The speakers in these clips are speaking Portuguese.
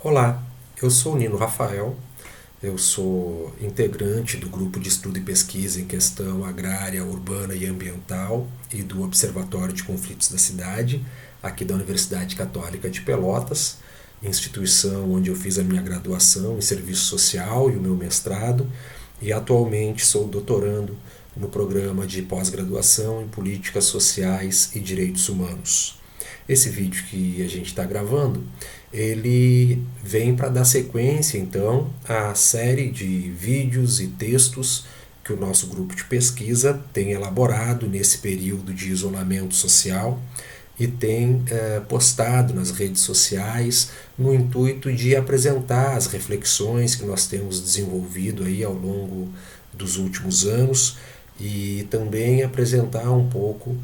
Olá, eu sou o Nino Rafael, eu sou integrante do Grupo de Estudo e Pesquisa em Questão Agrária, Urbana e Ambiental e do Observatório de Conflitos da Cidade, aqui da Universidade Católica de Pelotas, instituição onde eu fiz a minha graduação em Serviço Social e o meu mestrado, e atualmente sou doutorando no programa de pós-graduação em Políticas Sociais e Direitos Humanos. Esse vídeo que a gente está gravando, ele vem para dar sequência, então, à série de vídeos e textos que o nosso grupo de pesquisa tem elaborado nesse período de isolamento social e tem postado nas redes sociais no intuito de apresentar as reflexões que nós temos desenvolvido aí ao longo dos últimos anos e também apresentar um pouco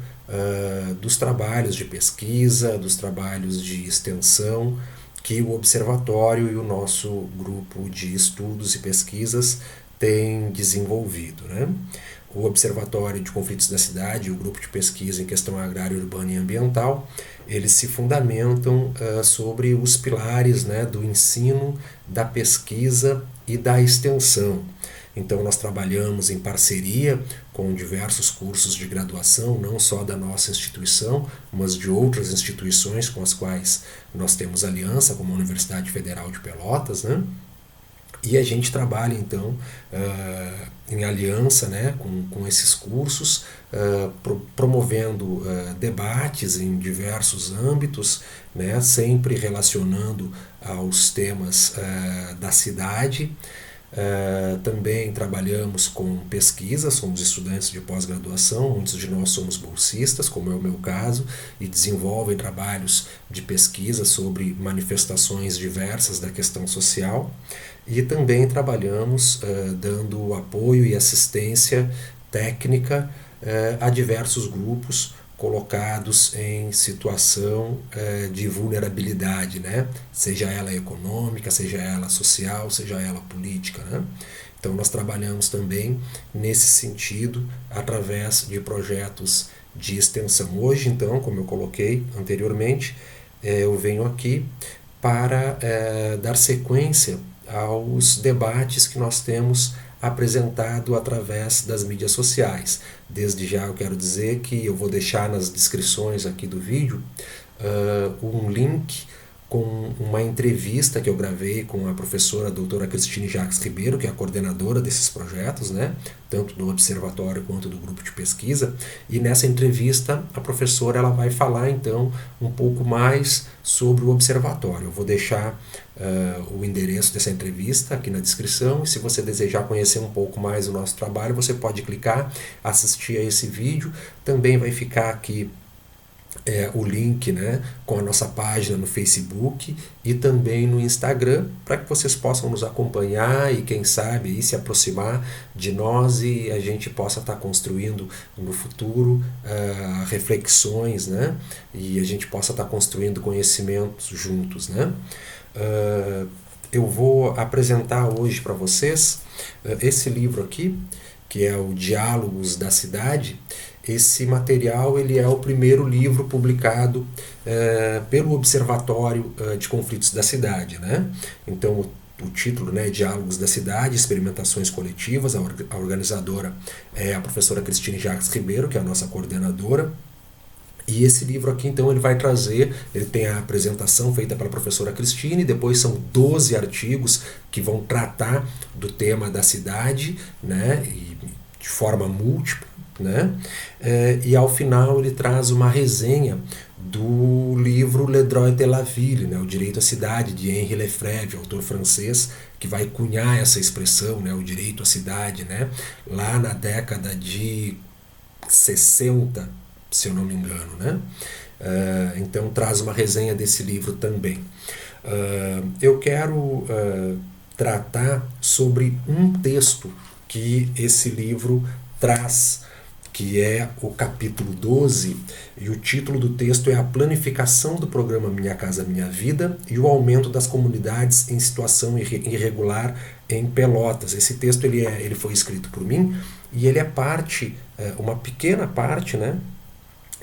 dos trabalhos de pesquisa, dos trabalhos de extensão que o Observatório e o nosso grupo de estudos e pesquisas têm desenvolvido, né? O Observatório de Conflitos da Cidade e o grupo de pesquisa em questão agrária, urbana e ambiental, eles se fundamentam sobre os pilares, né, do ensino, da pesquisa e da extensão. Então nós trabalhamos em parceria com diversos cursos de graduação, não só da nossa instituição, mas de outras instituições com as quais nós temos aliança, como a Universidade Federal de Pelotas, né? E a gente trabalha então em aliança, né, com esses cursos, promovendo debates em diversos âmbitos, né, sempre relacionando aos temas da cidade. Também trabalhamos com pesquisa, somos estudantes de pós-graduação, muitos de nós somos bolsistas, como é o meu caso, e desenvolvem trabalhos de pesquisa sobre manifestações diversas da questão social. E também trabalhamos dando apoio e assistência técnica a diversos grupos colocados em situação de vulnerabilidade, né? Seja ela econômica, seja ela social, seja ela política, né? Então nós trabalhamos também nesse sentido através de projetos de extensão. Hoje, então, como eu coloquei anteriormente, eu venho aqui para dar sequência aos debates que nós temos apresentado através das mídias sociais. Desde já eu quero dizer que eu vou deixar nas descrições aqui do vídeo um link com uma entrevista que eu gravei com a professora a doutora Cristine Jacques Ribeiro, que é a coordenadora desses projetos, né? Tanto do observatório quanto do grupo de pesquisa. E nessa entrevista a professora ela vai falar então um pouco mais sobre o observatório. Eu vou deixar o endereço dessa entrevista aqui na descrição, e se você desejar conhecer um pouco mais o nosso trabalho, você pode clicar, assistir a esse vídeo. Também vai ficar aqui o link, né, com a nossa página no Facebook e também no Instagram, para que vocês possam nos acompanhar e quem sabe aí, se aproximar de nós e a gente possa estar construindo no futuro reflexões, né, e a gente possa estar construindo conhecimentos juntos, né. Eu vou apresentar hoje para vocês esse livro aqui, que é o Diálogos da Cidade. Esse material ele é o primeiro livro publicado pelo Observatório de Conflitos da Cidade, né? Então o título, né, Diálogos da Cidade, Experimentações Coletivas. A organizadora é a professora Cristine Jacques Ribeiro, que é a nossa coordenadora. E esse livro aqui, então, ele vai trazer, ele tem a apresentação feita pela professora Cristine, depois são 12 artigos que vão tratar do tema da cidade, né, e de forma múltipla, né, e ao final ele traz uma resenha do livro Le Droit de la Ville, né, O Direito à Cidade, de Henri Lefebvre, autor francês, que vai cunhar essa expressão, né, o direito à cidade, né, lá na década de 60, se eu não me engano, né? Então traz uma resenha desse livro também. Eu quero tratar sobre um texto que esse livro traz, que é o capítulo 12, e o título do texto é A Planificação do Programa Minha Casa Minha Vida e o Aumento das Comunidades em Situação Irregular em Pelotas. Esse texto ele foi escrito por mim e ele é parte, uma pequena parte, né,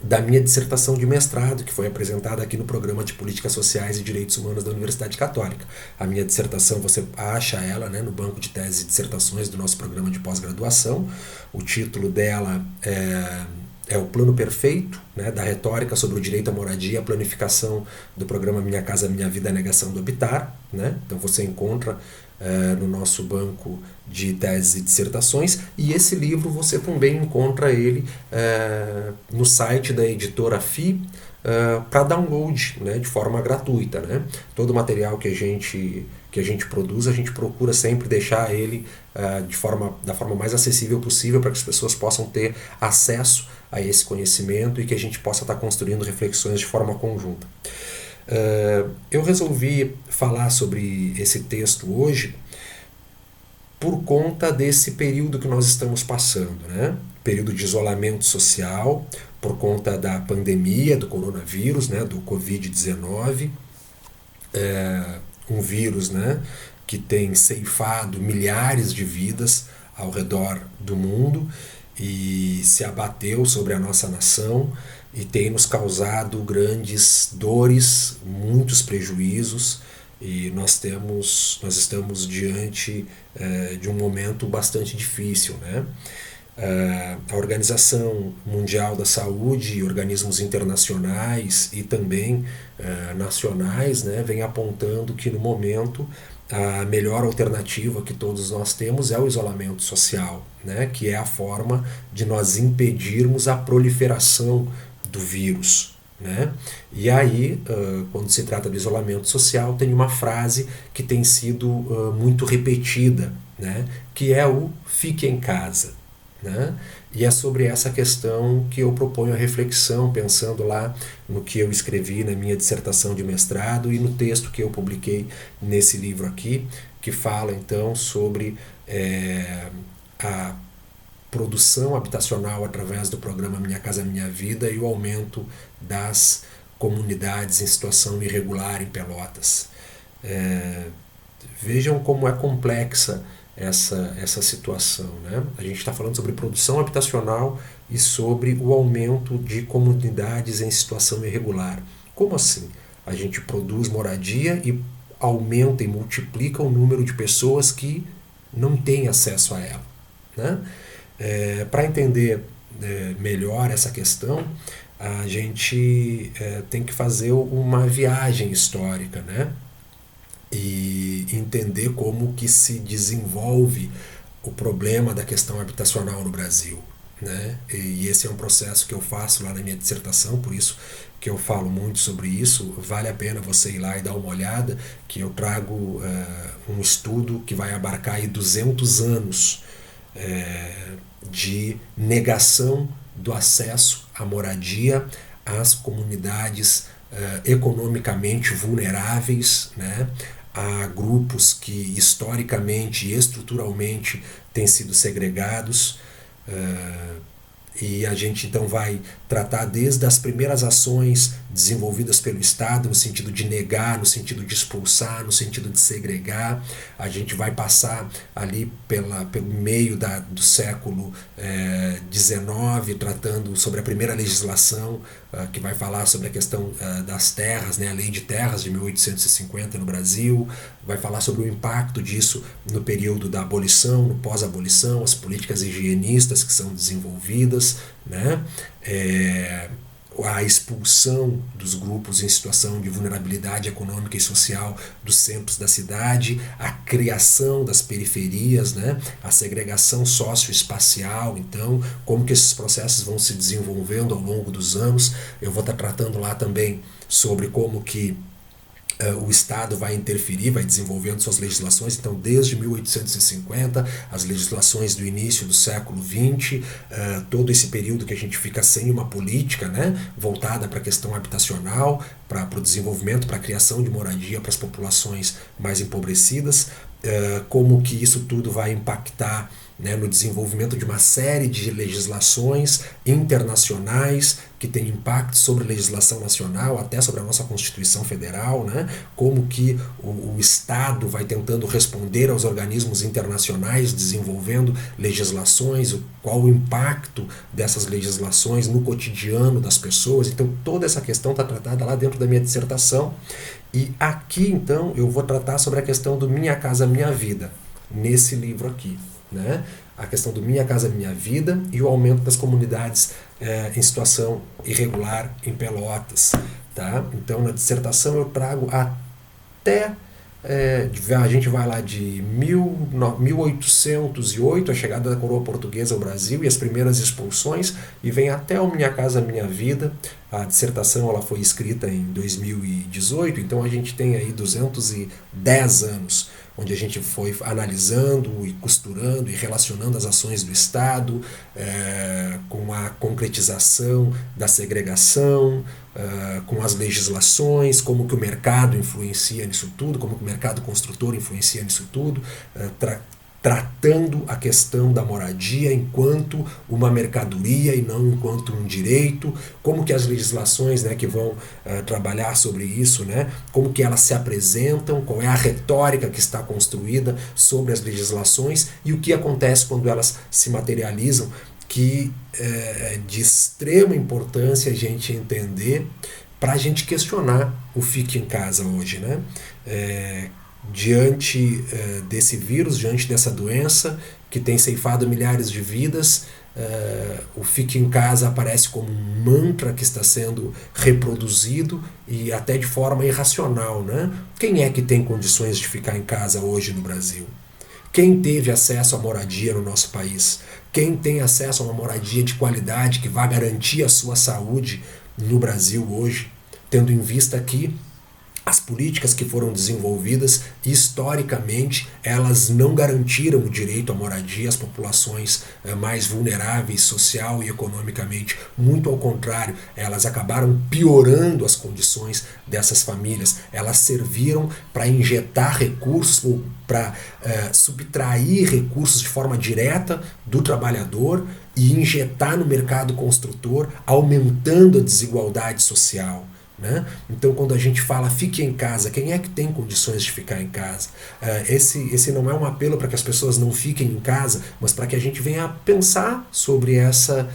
da minha dissertação de mestrado, que foi apresentada aqui no Programa de Políticas Sociais e Direitos Humanos da Universidade Católica. A minha dissertação, você acha ela, né, no banco de teses e dissertações do nosso programa de pós-graduação. O título dela é o Plano Perfeito, né, da retórica sobre o direito à moradia, a planificação do programa Minha Casa Minha Vida, a negação do habitar. Né? Então você encontra no nosso banco de teses e dissertações, e esse livro você também encontra ele no site da editora FI para download, né, de forma gratuita. Né? Todo o material que a gente produz, a gente procura sempre deixar ele da forma mais acessível possível para que as pessoas possam ter acesso a esse conhecimento e que a gente possa estar construindo reflexões de forma conjunta. Eu resolvi falar sobre esse texto hoje por conta desse período que nós estamos passando, né? Período de isolamento social por conta da pandemia do coronavírus, né? Do Covid-19, um vírus, né? Que tem ceifado milhares de vidas ao redor do mundo e se abateu sobre a nossa nação e tem nos causado grandes dores, muitos prejuízos, e nós estamos diante de um momento bastante difícil, né? A Organização Mundial da Saúde e organismos internacionais e também nacionais, né, vem apontando que no momento a melhor alternativa que todos nós temos é o isolamento social, né, que é a forma de nós impedirmos a proliferação do vírus. Né? E aí, quando se trata do isolamento social, tem uma frase que tem sido muito repetida, né? Que é o fique em casa. Né? E é sobre essa questão que eu proponho a reflexão, pensando lá no que eu escrevi na minha dissertação de mestrado e no texto que eu publiquei nesse livro aqui, que fala então sobre a produção habitacional através do programa Minha Casa Minha Vida e o aumento das comunidades em situação irregular em Pelotas. Vejam como é complexa essa situação. Né? A gente está falando sobre produção habitacional e sobre o aumento de comunidades em situação irregular. Como assim? A gente produz moradia e aumenta e multiplica o número de pessoas que não têm acesso a ela. Né? Para entender melhor essa questão, a gente tem que fazer uma viagem histórica, né? E entender como que se desenvolve o problema da questão habitacional no Brasil. Né? E esse é um processo que eu faço lá na minha dissertação, por isso que eu falo muito sobre isso. Vale a pena você ir lá e dar uma olhada, que eu trago um estudo que vai abarcar aí 200 anos de negação do acesso à moradia às comunidades economicamente vulneráveis, né? A grupos que historicamente e estruturalmente têm sido segregados. E a gente então vai tratar desde as primeiras ações desenvolvidas pelo Estado no sentido de negar, no sentido de expulsar, no sentido de segregar. A gente vai passar ali pelo meio do século XIX, tratando sobre a primeira legislação que vai falar sobre a questão das terras, né, a Lei de Terras de 1850 no Brasil, vai falar sobre o impacto disso no período da abolição, no pós-abolição, as políticas higienistas que são desenvolvidas, né? A expulsão dos grupos em situação de vulnerabilidade econômica e social dos centros da cidade, a criação das periferias, né? A segregação socioespacial, então, como que esses processos vão se desenvolvendo ao longo dos anos. Eu vou estar tratando lá também sobre como que o Estado vai interferir, vai desenvolvendo suas legislações, então desde 1850, as legislações do início do século XX, todo esse período que a gente fica sem uma política, né, voltada para a questão habitacional, para o desenvolvimento, para a criação de moradia para as populações mais empobrecidas, como que isso tudo vai impactar, né, no desenvolvimento de uma série de legislações internacionais que tem impacto sobre a legislação nacional, até sobre a nossa Constituição Federal, né? Como que o Estado vai tentando responder aos organismos internacionais, desenvolvendo legislações, qual o impacto dessas legislações no cotidiano das pessoas. Então toda essa questão está tratada lá dentro da minha dissertação. E aqui então eu vou tratar sobre a questão do Minha Casa Minha Vida, nesse livro aqui, né? A questão do Minha Casa Minha Vida e o aumento das comunidades em situação irregular em Pelotas. Tá? Então, na dissertação eu trago até... a gente vai lá de 1808, a chegada da coroa portuguesa ao Brasil e as primeiras expulsões, e vem até o Minha Casa Minha Vida. A dissertação ela foi escrita em 2018, então a gente tem aí 210 anos, onde a gente foi analisando e costurando e relacionando as ações do Estado com a concretização da segregação, com as legislações, como que o mercado influencia nisso tudo, como que o mercado construtor influencia nisso tudo, tratando a questão da moradia enquanto uma mercadoria e não enquanto um direito, como que as legislações, né, que vão trabalhar sobre isso, né, como que elas se apresentam, qual é a retórica que está construída sobre as legislações e o que acontece quando elas se materializam, que é de extrema importância a gente entender para a gente questionar o Fique em Casa hoje, né? Diante desse vírus, diante dessa doença que tem ceifado milhares de vidas, o Fique em Casa aparece como um mantra que está sendo reproduzido e até de forma irracional, né? Quem é que tem condições de ficar em casa hoje no Brasil? Quem teve acesso à moradia no nosso país? Quem tem acesso a uma moradia de qualidade que vai garantir a sua saúde no Brasil hoje, tendo em vista que as políticas que foram desenvolvidas, historicamente, elas não garantiram o direito à moradia às populações mais vulneráveis social e economicamente. Muito ao contrário, elas acabaram piorando as condições dessas famílias. Elas serviram para injetar recursos, para subtrair recursos de forma direta do trabalhador e injetar no mercado construtor, aumentando a desigualdade social. Né? Então, quando a gente fala fique em casa, quem é que tem condições de ficar em casa? Esse não é um apelo para que as pessoas não fiquem em casa, mas para que a gente venha a pensar sobre essa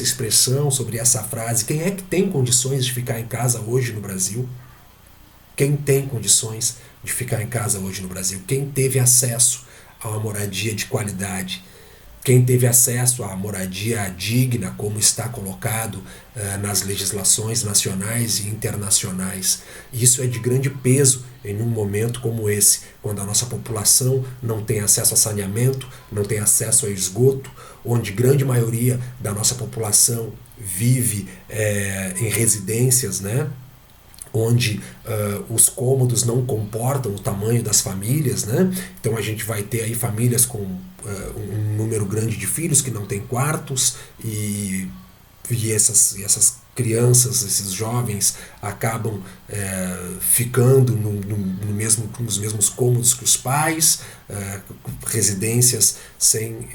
expressão, sobre essa frase. Quem é que tem condições de ficar em casa hoje no Brasil? Quem tem condições de ficar em casa hoje no Brasil? Quem teve acesso a uma moradia de qualidade? Quem teve acesso à moradia digna, como está colocado nas legislações nacionais e internacionais. Isso é de grande peso em um momento como esse, quando a nossa população não tem acesso a saneamento, não tem acesso a esgoto, onde grande maioria da nossa população vive em residências, né? Onde os cômodos não comportam o tamanho das famílias, né? Então a gente vai ter aí famílias com um número grande de filhos que não tem quartos e essas crianças, esses jovens acabam ficando nos mesmos cômodos que os pais, residências sem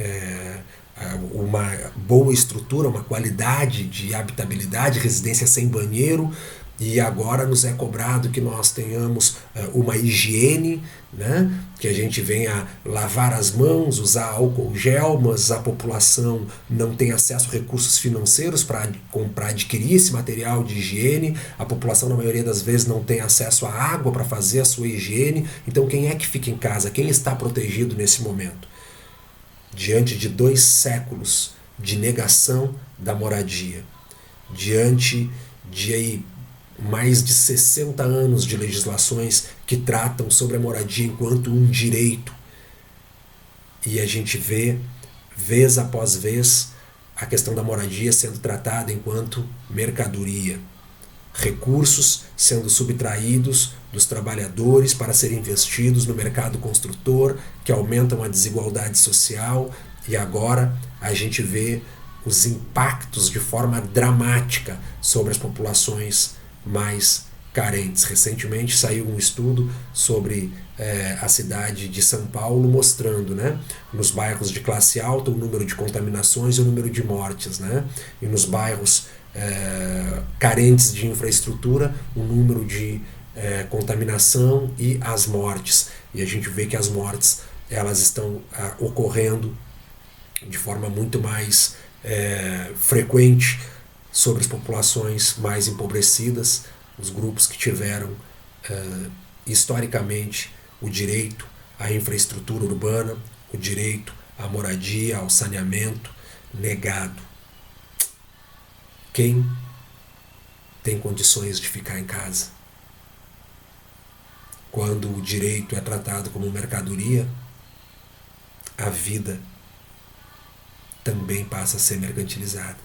uma boa estrutura, uma qualidade de habitabilidade, residência sem banheiro. E agora nos é cobrado que nós tenhamos uma higiene, né? Que a gente venha lavar as mãos, usar álcool gel, mas a população não tem acesso a recursos financeiros para adquirir esse material de higiene, a população na maioria das vezes não tem acesso à água para fazer a sua higiene. Então quem é que fica em casa? Quem está protegido nesse momento? Diante de 2 séculos de negação da moradia, diante de aí mais de 60 anos de legislações que tratam sobre a moradia enquanto um direito. E a gente vê, vez após vez, a questão da moradia sendo tratada enquanto mercadoria. Recursos sendo subtraídos dos trabalhadores para serem investidos no mercado construtor, que aumentam a desigualdade social. E agora a gente vê os impactos de forma dramática sobre as populações mais carentes. Recentemente saiu um estudo sobre a cidade de São Paulo, mostrando, né, nos bairros de classe alta o número de contaminações e o número de mortes, né, e nos bairros carentes de infraestrutura o número de contaminação e as mortes. E a gente vê que as mortes elas estão ocorrendo de forma muito mais frequente sobre as populações mais empobrecidas, os grupos que tiveram historicamente o direito à infraestrutura urbana, o direito à moradia, ao saneamento negado. Quem tem condições de ficar em casa? Quando o direito é tratado como mercadoria, a vida também passa a ser mercantilizada.